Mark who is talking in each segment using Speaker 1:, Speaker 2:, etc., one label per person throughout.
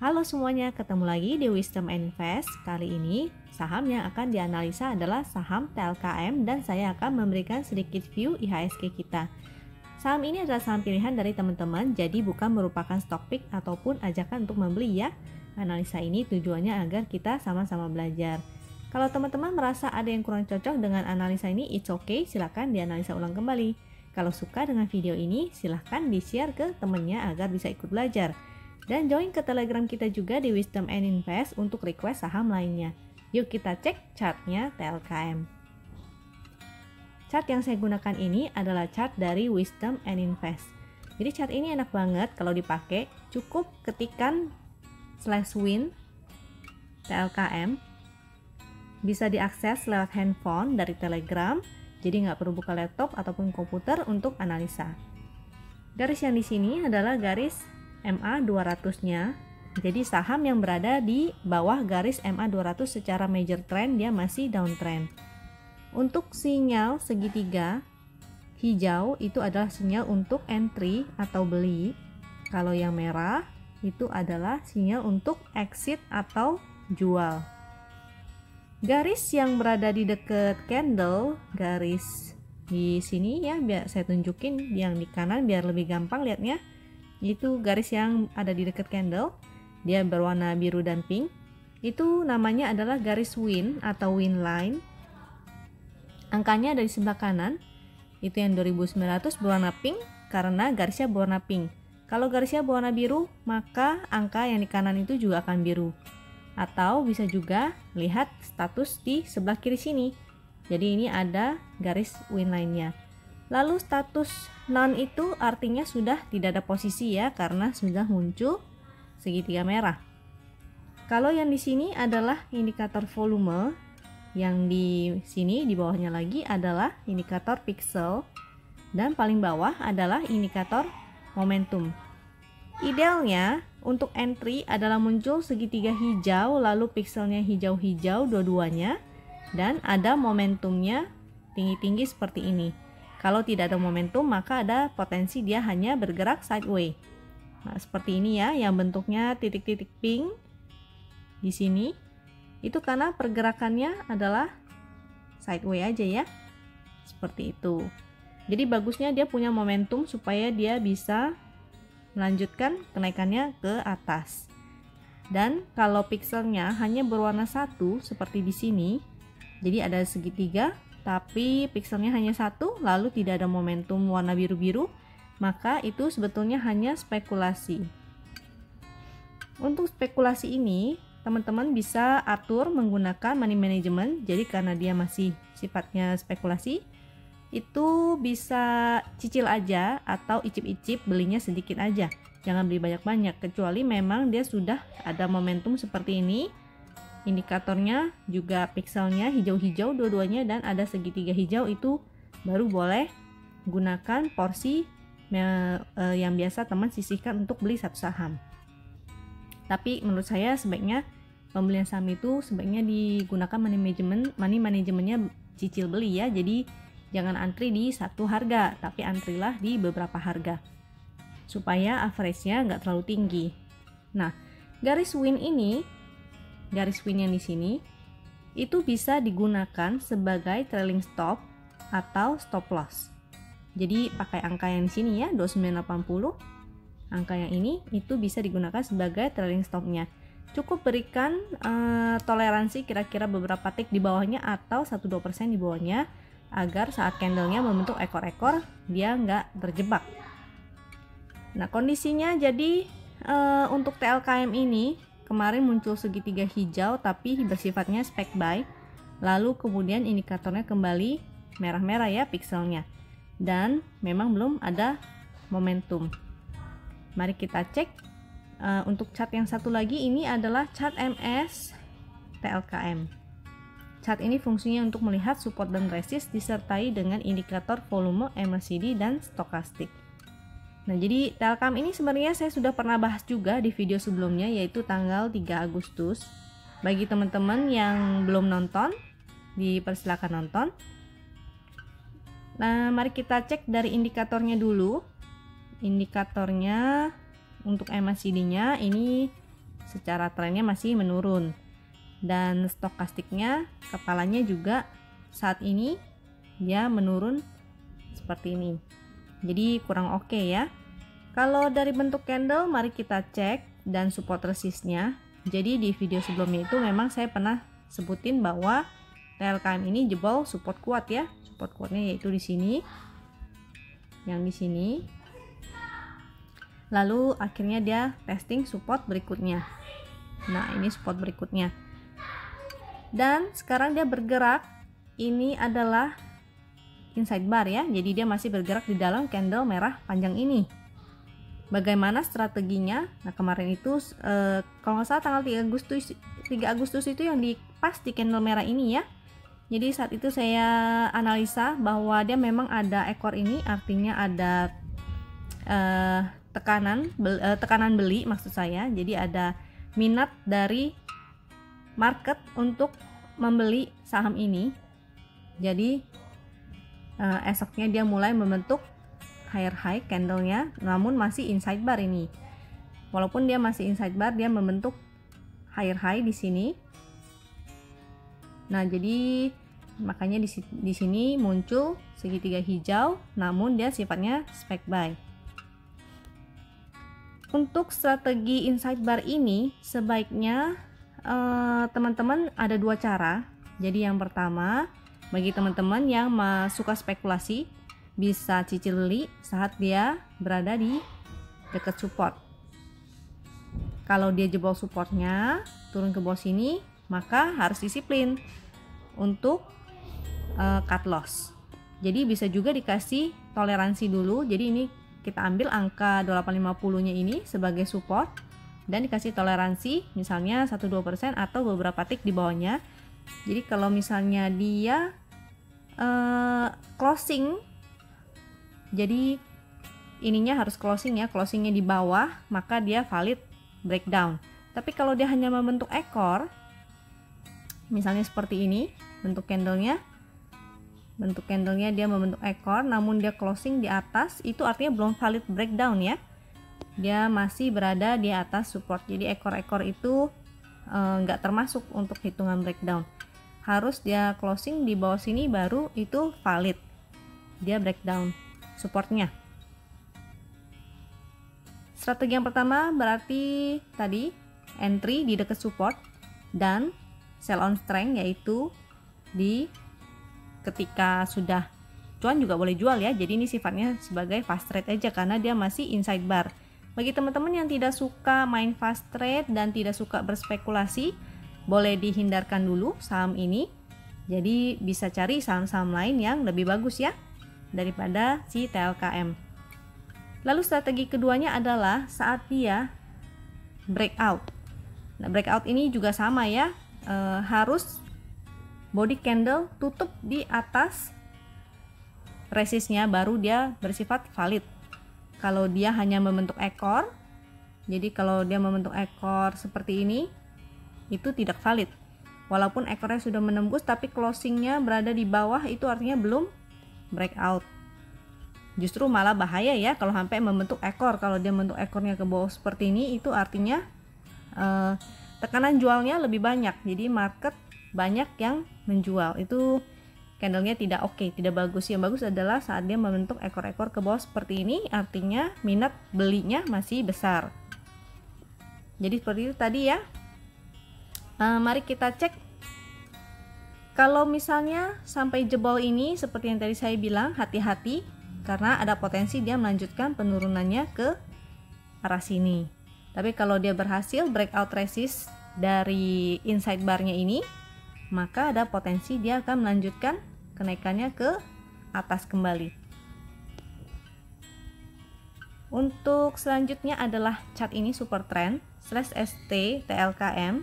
Speaker 1: Halo semuanya, ketemu lagi di Wisdom Invest. Kali ini saham yang akan dianalisa adalah saham TLKM dan saya akan memberikan sedikit view IHSG kita. Saham ini adalah saham pilihan dari teman-teman, jadi bukan merupakan stock pick ataupun ajakan untuk membeli ya. Analisa ini tujuannya agar kita sama-sama belajar. Kalau teman-teman merasa ada yang kurang cocok dengan analisa ini, it's okay, silahkan dianalisa ulang kembali. Kalau suka dengan video ini, silahkan di-share ke temennya agar bisa ikut belajar. Dan join ke Telegram kita juga di Wisdom and Invest untuk request saham lainnya. Yuk kita cek chartnya TLKM. Chart yang saya gunakan ini adalah chart dari Wisdom and Invest. Jadi chart ini enak banget kalau dipakai. Cukup ketikkan /win TLKM. Bisa diakses lewat handphone dari Telegram. Jadi nggak perlu buka laptop ataupun komputer untuk analisa. Garis yang di sini adalah garis MA 200-nya. Jadi saham yang berada di bawah garis MA 200 secara major trend dia masih downtrend. Untuk sinyal segitiga hijau itu adalah sinyal untuk entry atau beli. Kalau yang merah itu adalah sinyal untuk exit atau jual. Garis yang berada di dekat candle, garis di sini ya, biar saya tunjukin yang di kanan biar lebih gampang lihatnya. Itu garis yang ada di dekat candle, dia berwarna biru dan pink. Itu namanya adalah garis win atau win line. Angkanya dari sebelah kanan, itu yang 2900 berwarna pink karena garisnya berwarna pink. Kalau garisnya berwarna biru, maka angka yang di kanan itu juga akan biru. Atau bisa juga lihat status di sebelah kiri sini. Jadi ini ada garis win line-nya. Lalu status none itu artinya sudah tidak ada posisi ya, karena sudah muncul segitiga merah. Kalau yang di sini adalah indikator volume, yang di sini di bawahnya lagi adalah indikator pixel, dan paling bawah adalah indikator momentum. Idealnya untuk entry adalah muncul segitiga hijau, lalu pixelnya hijau-hijau dua-duanya, dan ada momentumnya tinggi-tinggi seperti ini. Kalau tidak ada momentum, maka ada potensi dia hanya bergerak sideways. Nah, seperti ini ya, yang bentuknya titik-titik pink di sini. Itu karena pergerakannya adalah sideways aja ya. Seperti itu. Jadi bagusnya dia punya momentum supaya dia bisa melanjutkan kenaikannya ke atas. Dan kalau pixelnya hanya berwarna satu seperti di sini, jadi ada segitiga tapi pixelnya hanya satu, lalu tidak ada momentum warna biru-biru, maka itu sebetulnya hanya spekulasi. Untuk spekulasi ini, teman-teman bisa atur menggunakan money management. Jadi karena dia masih sifatnya spekulasi, itu bisa cicil aja atau icip-icip, belinya sedikit aja. Jangan beli banyak-banyak, kecuali memang dia sudah ada momentum seperti ini. Indikatornya juga pixelnya hijau-hijau dua-duanya dan ada segitiga hijau, itu baru boleh gunakan porsi yang biasa teman sisihkan untuk beli satu saham. Tapi menurut saya sebaiknya pembelian saham itu sebaiknya digunakan money manajemennya cicil beli ya. Jadi jangan antri di satu harga, tapi antrilah di beberapa harga supaya average-nya nggak terlalu tinggi. Nah, garis win ini, garis win yang di sini itu bisa digunakan sebagai trailing stop atau stop loss. Jadi pakai angka yang di sini ya, 2980. Angka yang ini itu bisa digunakan sebagai trailing stopnya. Cukup berikan toleransi kira-kira beberapa tick di bawahnya atau 1-2% di bawahnya, agar saat candlenya membentuk ekor-ekor dia nggak terjebak. Nah, kondisinya jadi untuk TLKM ini kemarin muncul segitiga hijau tapi bersifatnya spek buy, lalu kemudian indikatornya kembali merah-merah ya pixelnya, dan memang belum ada momentum. Mari kita cek untuk chart yang satu lagi. Ini adalah chart MS TLKM. Chart ini fungsinya untuk melihat support dan resist disertai dengan indikator volume, MACD, dan stokastik. Nah, jadi TLKM ini sebenarnya saya sudah pernah bahas juga di video sebelumnya, yaitu tanggal 3 Agustus. Bagi teman-teman yang belum nonton, dipersilakan nonton. Nah, mari kita cek dari indikatornya dulu. Indikatornya untuk MACD-nya ini secara trennya masih menurun. Dan stokastiknya, kepalanya juga saat ini dia menurun seperti ini. Jadi kurang oke ya. Kalau dari bentuk candle, mari kita cek dan support resistnya. Jadi di video sebelumnya itu memang saya pernah sebutin bahwa TLKM ini jebol support kuat ya. Support kuatnya yaitu di sini. Yang di sini. Lalu akhirnya dia testing support berikutnya. Nah, ini support berikutnya. Dan sekarang dia bergerak. Ini adalah inside bar ya. Jadi dia masih bergerak di dalam candle merah panjang ini. Bagaimana strateginya? Nah, kemarin itu kalau nggak salah tanggal 3 Agustus itu yang pas di candle merah ini ya. Jadi saat itu saya analisa bahwa dia memang ada ekor ini, artinya ada tekanan beli maksud saya. Jadi ada minat dari market untuk membeli saham ini. Jadi esoknya dia mulai membentuk higher high candlenya, namun masih inside bar ini. Walaupun dia masih inside bar, dia membentuk higher high di sini. Nah, jadi makanya di sini muncul segitiga hijau, namun dia sifatnya spec buy. Untuk strategi inside bar ini sebaiknya teman-teman ada dua cara. Jadi yang pertama, bagi teman-teman yang suka spekulasi, bisa cicil beli saat dia berada di dekat support. Kalau dia jebol supportnya, turun ke bawah sini, maka harus disiplin untuk cut loss. Jadi bisa juga dikasih toleransi dulu. Jadi ini kita ambil angka 2850 nya ini sebagai support dan dikasih toleransi misalnya 1-2% atau beberapa tick di bawahnya. Jadi kalau misalnya dia closing, jadi ininya harus closing ya, closingnya di bawah, maka dia valid breakdown. Tapi kalau dia hanya membentuk ekor, misalnya seperti ini bentuk candlenya dia membentuk ekor, namun dia closing di atas, itu artinya belum valid breakdown ya. Dia masih berada di atas support. Jadi ekor-ekor itu nggak termasuk untuk hitungan breakdown. Harus dia closing di bawah sini baru itu valid, dia breakdown supportnya. Strategi yang pertama berarti tadi entry di dekat support dan sell on strength, yaitu di ketika sudah cuan juga boleh jual ya. Jadi ini sifatnya sebagai fast trade aja karena dia masih inside bar. Bagi teman-teman yang tidak suka main fast trade dan tidak suka berspekulasi, boleh dihindarkan dulu saham ini. Jadi bisa cari saham-saham lain yang lebih bagus ya daripada si TLKM. Lalu strategi keduanya adalah saat dia breakout. Nah, breakout ini juga sama ya, harus body candle tutup di atas resistnya baru dia bersifat valid. Kalau dia hanya membentuk ekor, jadi kalau dia membentuk ekor seperti ini, itu tidak valid. Walaupun ekornya sudah menembus tapi closingnya berada di bawah, itu artinya belum breakout. Justru malah bahaya ya kalau sampai membentuk ekor. Kalau dia membentuk ekornya ke bawah seperti ini, itu artinya tekanan jualnya lebih banyak. Jadi market banyak yang menjual. Itu candlenya tidak oke, tidak bagus. Yang bagus adalah saat dia membentuk ekor-ekor ke bawah seperti ini, artinya minat belinya masih besar. Jadi seperti itu tadi ya. Mari kita cek. Kalau misalnya sampai jebol ini, seperti yang tadi saya bilang, hati-hati karena ada potensi dia melanjutkan penurunannya ke arah sini. Tapi kalau dia berhasil breakout resist dari inside barnya ini, maka ada potensi dia akan melanjutkan kenaikannya ke atas kembali. Untuk selanjutnya adalah chart ini super trend /ST TLKM.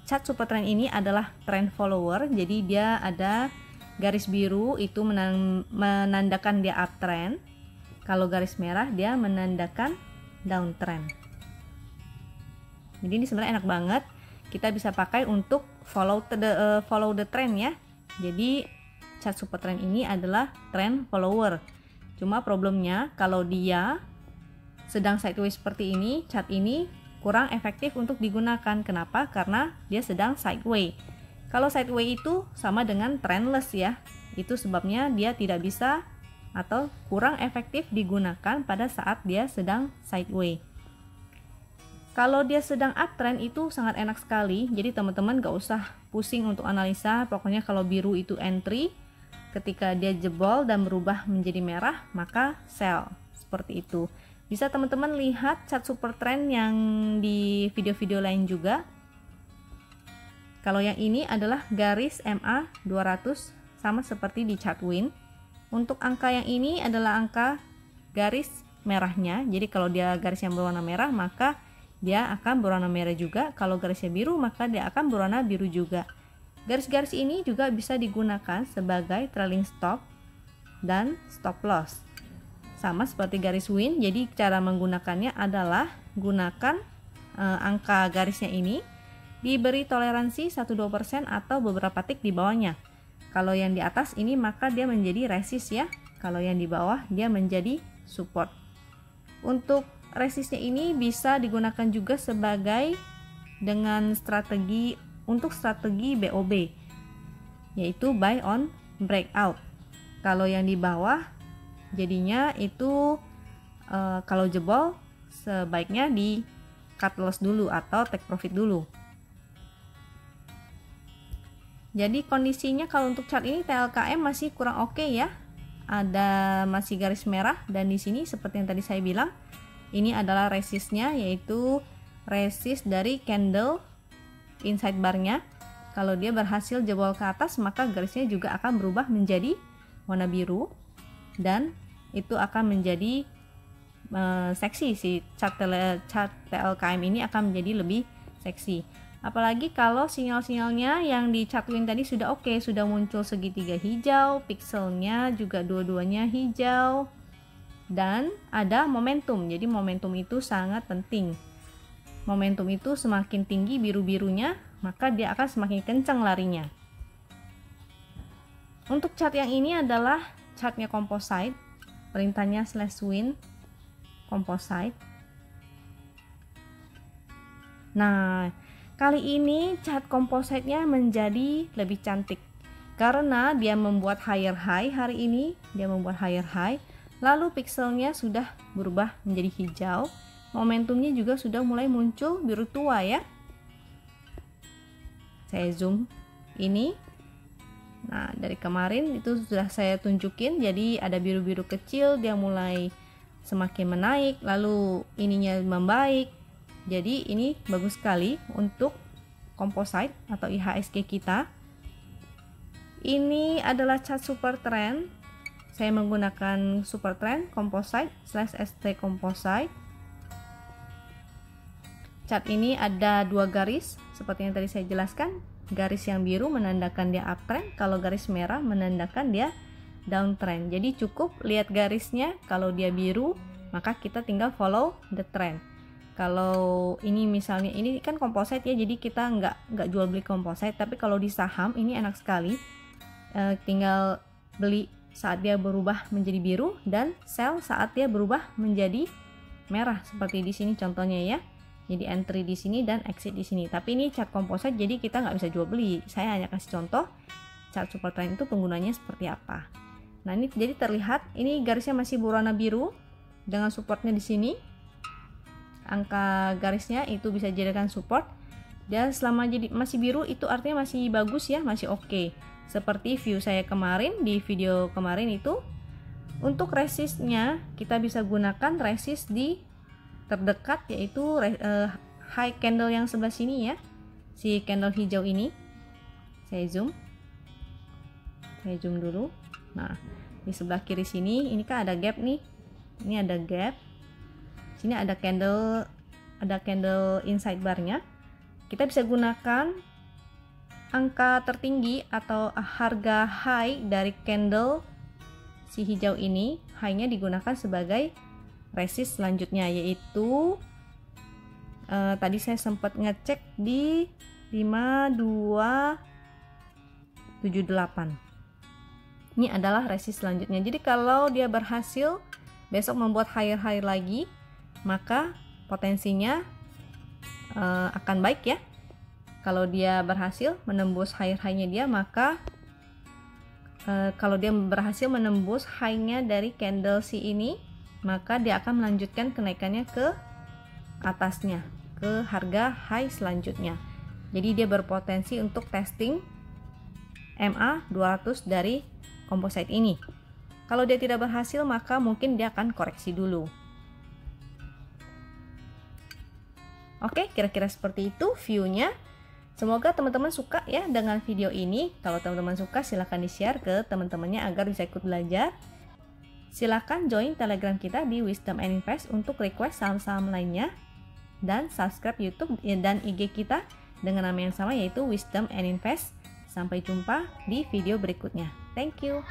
Speaker 1: Chart super trend ini adalah trend follower, jadi dia ada garis biru itu menandakan dia uptrend. Kalau garis merah dia menandakan downtrend. Jadi ini sebenarnya enak banget, kita bisa pakai untuk follow the trend ya. Jadi chart super trend ini adalah trend follower. Cuma problemnya kalau dia sedang sideways seperti ini, chart ini kurang efektif untuk digunakan. Kenapa? Karena dia sedang sideways. Kalau sideways itu sama dengan trendless ya. Itu sebabnya dia tidak bisa atau kurang efektif digunakan pada saat dia sedang sideways. Kalau dia sedang uptrend itu sangat enak sekali. Jadi teman-teman gak usah pusing untuk analisa. Pokoknya kalau biru itu entry, ketika dia jebol dan berubah menjadi merah maka sell, seperti itu. Bisa teman-teman lihat chart super trend yang di video-video lain juga. Kalau yang ini adalah garis MA 200 sama seperti di chart win. Untuk angka yang ini adalah angka garis merahnya. Jadi kalau dia garis yang berwarna merah maka dia akan berwarna merah juga. Kalau garisnya biru maka dia akan berwarna biru juga. Garis-garis ini juga bisa digunakan sebagai trailing stop dan stop loss. Sama seperti garis win. Jadi cara menggunakannya adalah gunakan angka garisnya ini diberi toleransi 1-2% atau beberapa tik di bawahnya. Kalau yang di atas ini maka dia menjadi resist ya. Kalau yang di bawah dia menjadi support. Untuk resistnya ini bisa digunakan juga sebagai dengan strategi untuk strategi BOB, yaitu buy on breakout. Kalau yang di bawah jadinya itu kalau jebol sebaiknya di cut loss dulu atau take profit dulu. Jadi kondisinya kalau untuk chart ini TLKM masih kurang oke ya. Ada masih garis merah dan di sini seperti yang tadi saya bilang, ini adalah resistnya, yaitu resist dari candle inside barnya. Kalau dia berhasil jebol ke atas maka garisnya juga akan berubah menjadi warna biru dan itu akan menjadi seksi. Si chart TLKM ini akan menjadi lebih seksi. Apalagi kalau sinyal-sinyalnya yang di chart win tadi sudah oke, sudah muncul segitiga hijau, pixelnya juga dua-duanya hijau, dan ada momentum. Jadi momentum itu sangat penting. Momentum itu semakin tinggi biru-birunya, maka dia akan semakin kencang larinya. Untuk chart yang ini adalah chartnya composite. Perintahnya /win composite. Nah, kali ini chart composite-nya menjadi lebih cantik karena dia membuat higher high hari ini. Dia membuat higher high. Lalu pixelnya sudah berubah menjadi hijau, momentumnya juga sudah mulai muncul biru tua ya. Saya zoom ini. Nah, dari kemarin itu sudah saya tunjukin, jadi ada biru-biru kecil, dia mulai semakin menaik, lalu ininya membaik. Jadi ini bagus sekali untuk composite atau IHSG kita. Ini adalah chart super trend. Saya menggunakan super trend composite /ST composite. Chart ini ada dua garis seperti yang tadi saya jelaskan. Garis yang biru menandakan dia uptrend, kalau garis merah menandakan dia downtrend. Jadi cukup lihat garisnya, kalau dia biru maka kita tinggal follow the trend. Kalau ini misalnya ini kan composite ya, jadi kita nggak jual beli composite, tapi kalau di saham ini enak sekali, tinggal beli saat dia berubah menjadi biru dan sell saat dia berubah menjadi merah seperti di sini contohnya ya. Jadi entry di sini dan exit di sini. Tapi ini chart composite jadi kita nggak bisa jual beli. Saya hanya kasih contoh chart super trend itu penggunanya seperti apa. Nah, ini jadi terlihat ini garisnya masih berwarna biru dengan supportnya di sini. Angka garisnya itu bisa dijadikan support. Dan selama jadi masih biru itu artinya masih bagus ya, masih oke. Seperti view saya kemarin di video kemarin itu, untuk resistnya kita bisa gunakan resist di terdekat, yaitu high candle yang sebelah sini ya, si candle hijau ini. Saya zoom dulu. Nah, di sebelah kiri sini ini kan ada gap nih, ini ada gap, sini ada candle inside barnya. Kita bisa gunakan angka tertinggi atau harga high dari candle si hijau ini, high-nya digunakan sebagai resist selanjutnya, yaitu tadi saya sempat ngecek di 5278. Ini adalah resist selanjutnya. Jadi kalau dia berhasil besok membuat higher high lagi, maka potensinya akan baik ya. Kalau dia berhasil menembus high-nya dia, maka kalau dia berhasil menembus high-nya dari candle C ini, maka dia akan melanjutkan kenaikannya ke atasnya, ke harga high selanjutnya. Jadi dia berpotensi untuk testing MA 200 dari composite ini. Kalau dia tidak berhasil, maka mungkin dia akan koreksi dulu. Oke, kira-kira seperti itu view-nya. Semoga teman-teman suka ya dengan video ini. Kalau teman-teman suka, silahkan di-share ke teman-temannya agar bisa ikut belajar. Silahkan join Telegram kita di Wisdom and Invest untuk request saham-saham lainnya. Dan subscribe YouTube dan IG kita dengan nama yang sama, yaitu Wisdom and Invest. Sampai jumpa di video berikutnya. Thank you.